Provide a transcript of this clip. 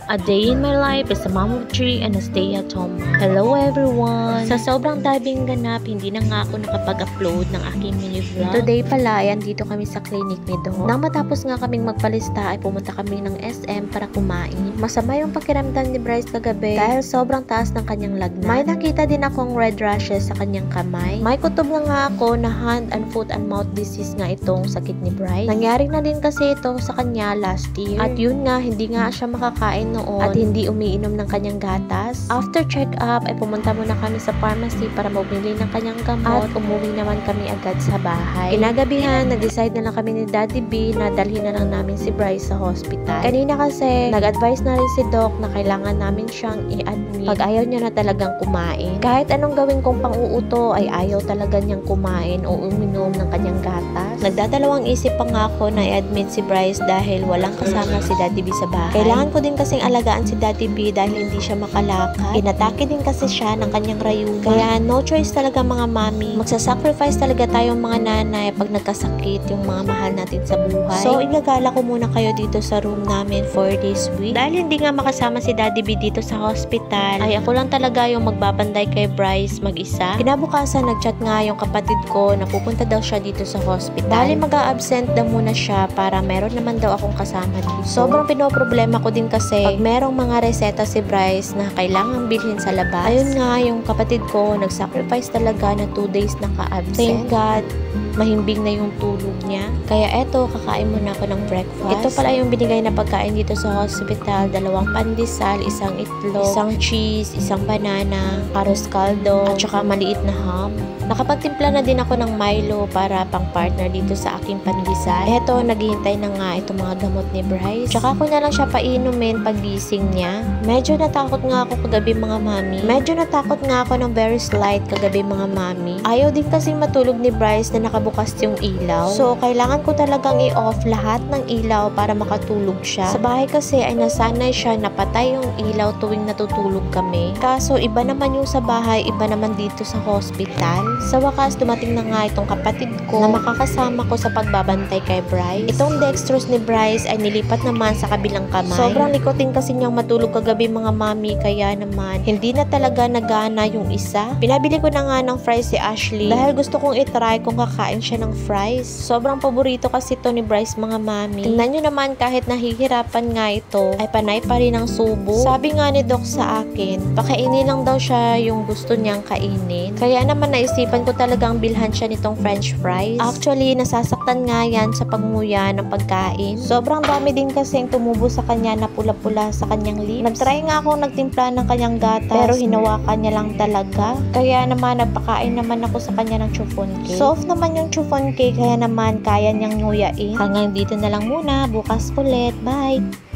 A day in my life as a mom of three and a stay-at-home mom. Hello everyone! Sa sobrang daming ganap, hindi na nga ako nakapag-upload ng aking mini vlog. Today pala, ayan, dito kami sa clinic ni Doc. Nang matapos nga kaming magpalista, ay pumunta kami ng SM para kumain. Masama yung pakiramdam ni Bryce kagabi dahil sobrang taas ng kanyang lagnat. May nakita din akong red rashes sa kanyang kamay. May kutob nga ako na hand and foot and mouth disease nga itong sakit ni Bryce. Nangyari na din kasi ito sa kanya last year. At yun nga, hindi nga siya makakain noon at hindi umiinom ng kanyang gatas. After check-up, ay pumunta muna kami sa pharmacy para bumili ng kanyang gamot at umuwi naman kami agad sa bahay. Kinagabihan, nag-decide na lang kami ni Daddy B na dalhin na lang namin si Bryce sa hospital. Kanina kasi, nag-advise na rin si Doc na kailangan namin siyang i-admit pag ayaw niya na talagang kumain. Kahit anong gawin kong pang-uuto, ay ayaw talaga niyang kumain o uminom ng kanyang gatas. Nagdadalawang isip pa nga ako na i-admit si Bryce dahil walang kasama si Daddy B sa bahay. Kailangan ko din kasing alagaan si Daddy B dahil hindi siya makalakad. Inatake din kasi siya ng kanyang rayuan. Kaya no choice talaga mga mami. Magsasacrifice talaga tayong mga nanay pag nagkasakit yung mga mahal natin sa buhay. So igagala ko muna kayo dito sa room namin for this week. Dahil hindi nga makasama si Daddy B dito sa hospital, ay ako lang talaga yung magbabanday kay Bryce mag-isa. Kinabukasan nagchat nga yung kapatid ko na pupunta daw siya dito sa hospital. Dahil mag-a-absent daw muna siya para meron naman daw akong kasama dito. Sobrang pinoproblema ko din kasi pag merong mga reseta si Bryce na kailangang bilhin sa labas. Ayun nga, yung kapatid ko nag-sacrifice talaga na 2 days naka-absent. Thank God, mahimbing na yung tulog niya. Kaya eto, kakain muna ako ng breakfast. Ito pala yung binigay na pagkain dito sa hospital. 2 pandesal, 1 itlog, 1 cheese, 1 banana, karos caldo, at saka maliit na ham. Nakapagtimpla na din ako ng Milo para pang partner dito sa aking pandesal. Eto, naghihintay na nga itong mga gamot ni Bryce. Tsaka ko na lang siya painumin pag gising niya. Medyo natakot nga ako kagabi mga mami. Medyo natakot nga ako ng very slight kagabi mga mami. Ayaw din kasing matulog ni Bryce na nakabukas yung ilaw. So, kailangan ko talagang i-off lahat ng ilaw para makatulog siya. Sa bahay kasi ay nasanay siya na patay yung ilaw tuwing natutulog kami. Kaso, iba naman yung sa bahay, iba naman dito sa hospital. Sa wakas, dumating na nga itong kapatid ko na makakasama ko sa pagbabantay kay Bryce. Itong dextrose ni Bryce ay nilipat naman sa kabilang kamay. Sobrang likotin kasi niyang matulog kagabi mga mami, kaya naman hindi na talaga nagana yung isa. Pinabili ko na nga ng fries si Ashley dahil gusto kong itry kung kakain siya ng fries. Sobrang paborito kasi ito ni Bryce mga mami. Tingnan nyo naman, kahit nahihirapan nga ito, ay panay pa rin ang subo. Sabi nga ni Doc sa akin, pakainin lang daw siya yung gusto niyang kainin. Kaya naman naisipan ko talagang bilhan siya nitong french fries. Actually, nasasaktan nga yan sa pagmuya ng pagkain. Sobrang dami din kasi tumubo sa kanya na pula-pula sa kanyang lips. Nagtry nga ako nagtimpla ng kanyang gatas, pero hinawakan niya lang talaga. Kaya naman, nagpakain naman ako sa kanya ng chiffon cake. Soft naman yung chiffon cake, kaya naman kaya niyang nguyain. Hanggang dito na lang muna. Bukas ulit. Bye!